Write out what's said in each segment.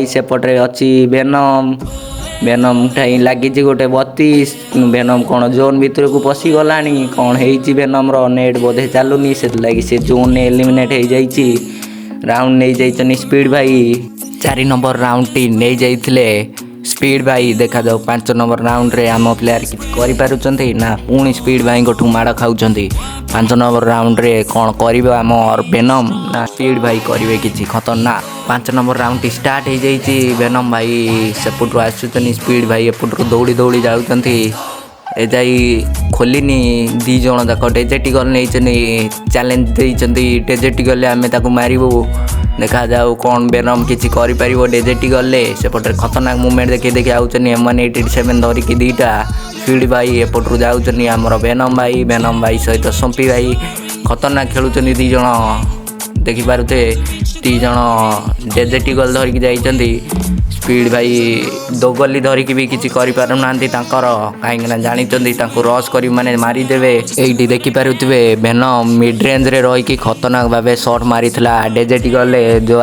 सेपटे अच्छी venom venom ठाई लगी गोटे 32 वेनम कौन जोन भितर को पशि गला कौन है वेनम नेट बोधे चलुनी से लगी से जोन एलिमिनेट हो जाइए राउंड नहीं जाइए स्पीड भाई 4 नंबर राउंड टी नहीं जाइए स्पीड भाई देखा जाऊ 5 नंबर राउंड रे आम प्लेयर किसी करें ना पुणी स्पीड भाई को माड़ खाऊँ 5 नंबर राउंड रे कौन कर आम वेनम ना स्पीड भाई करेंगे किसी खतरनाक 5 नंबर राउंड टी स्टार्ट हो जाइए वेनम भाई सेपटू आसुचनी स्पीड भाई एपटू दौड़ी दौड़ी जाऊँ ए जाई खोलिनी 2 जन जाक डेजेटिकल नहीं चैलेंज देते डेजेटिकल आम मारू देखा जाऊ कौन वेनम किसी कर डेजेटिकल सेपटे खतरनाक मुवमेंट देखिए देखिए आउचनी M187 धरिकी 2टा स्पीड भाई एपटू जाऊँ आमर वेनम भाई सहित संपी भाई खतरनाक खेलुचनी 2 जन देखिपारे 2 जन डेजेटिकल धरिकी जाइछन्ती स्पीड भाई दोगली धरिकी भी किसी करें कहीं जानी रस कर माने मारिदेवे ये देखिपे वेनम मिड रेंज रे रही खतरनाक भाव शॉट मारी डेजेटिकल जो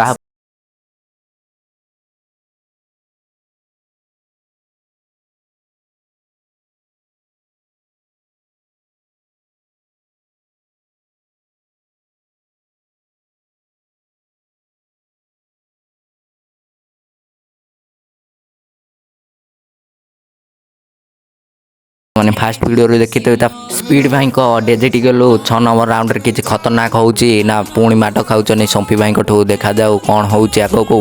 मैंने फास्ट वीडियो देखी स्पीड भाई को डेजेटिकल 6 नंबर राउंड रे किसी खतरनाक होची ना पुणी माट खाऊचनी संपी भाई ठू देखा जाऊ कौन होची आग को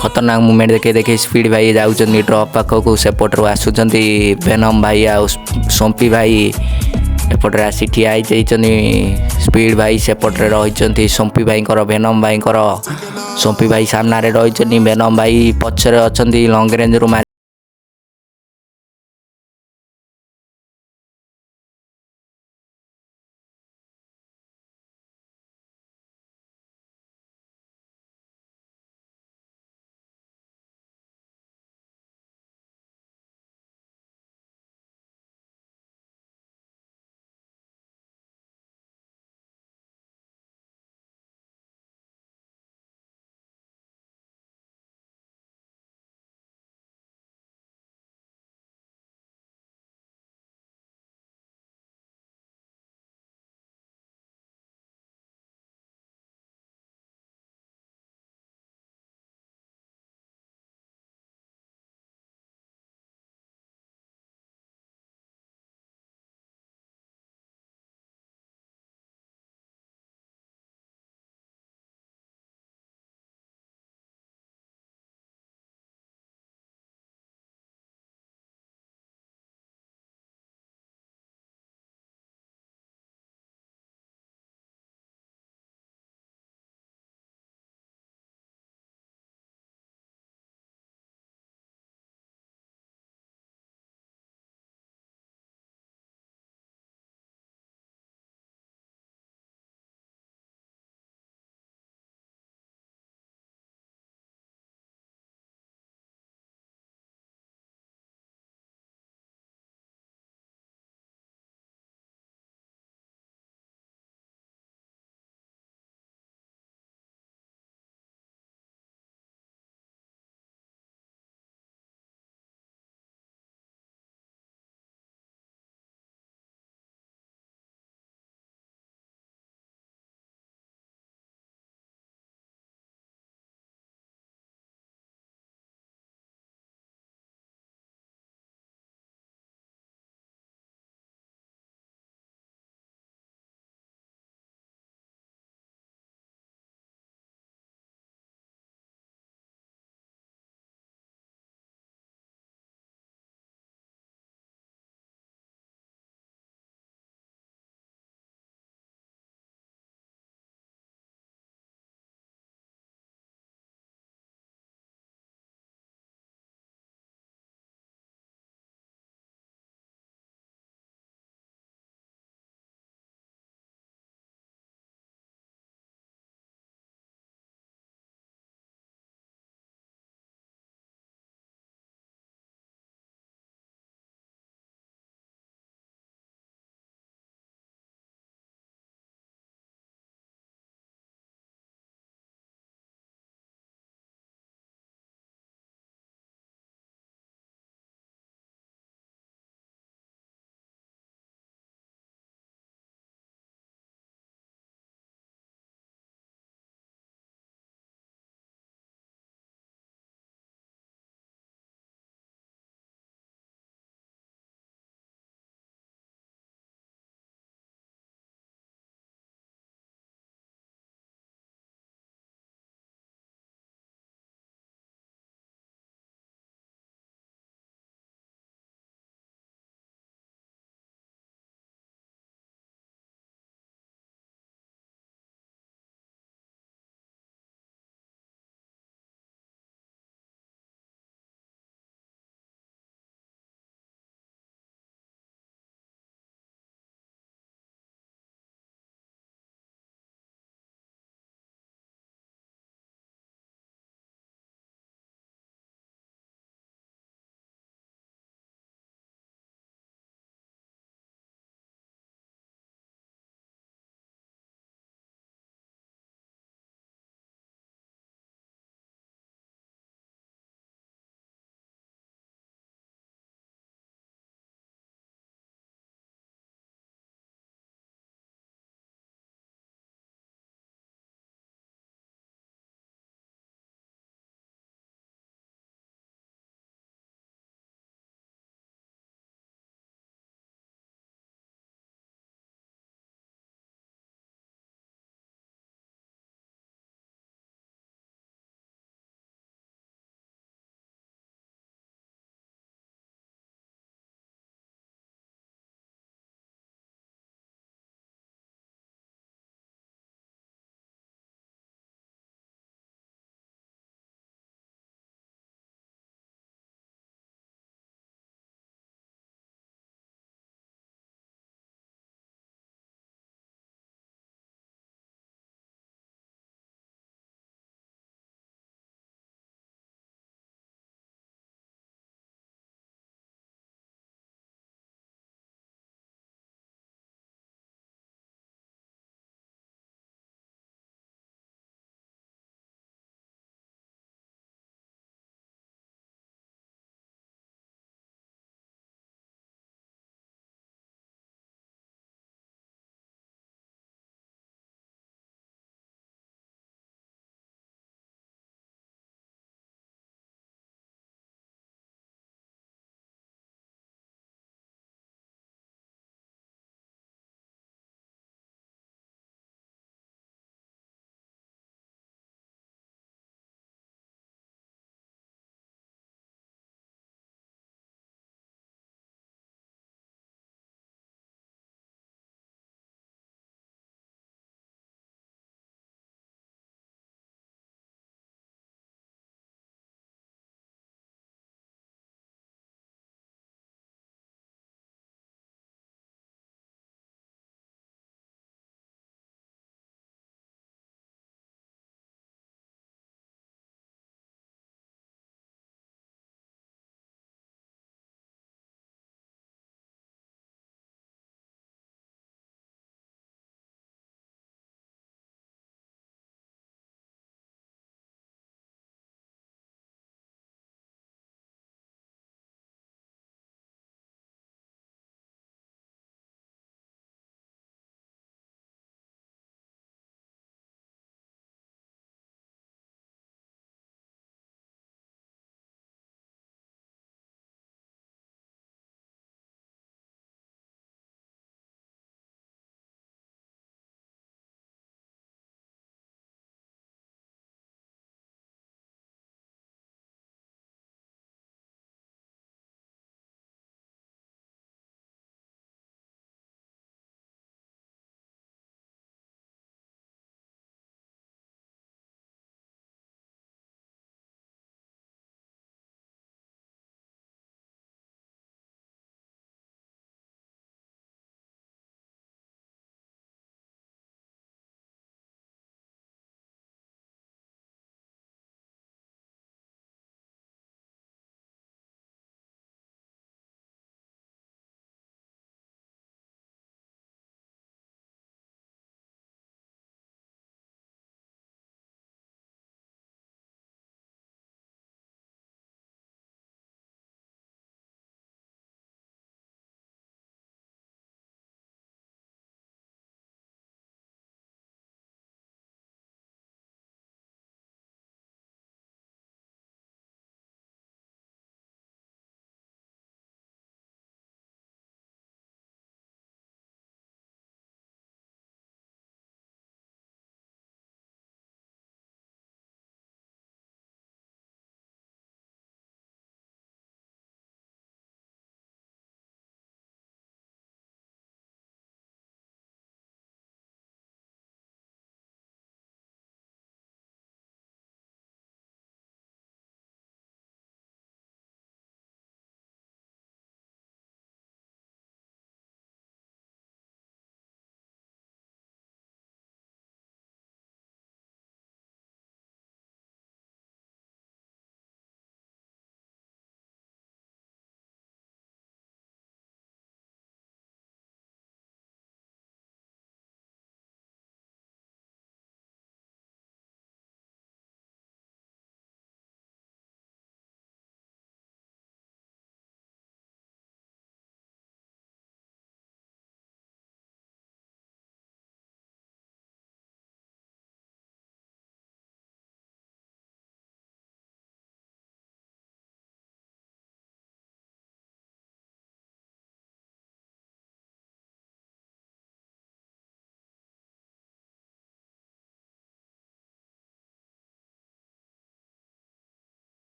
खतरनाक मुवमेंट देखे देखे स्पीड भाई जाऊँ ड्रप पाखक सेपटू आसुंच वेनम भाई आ संपी भाई एपटे आसी ठिया स्पीड भाई सेपटे रही संपी भाई वेनम भाई संपी भाई सामने रही वेनम भाई पछरे अच्छा लंग रेंज रू मार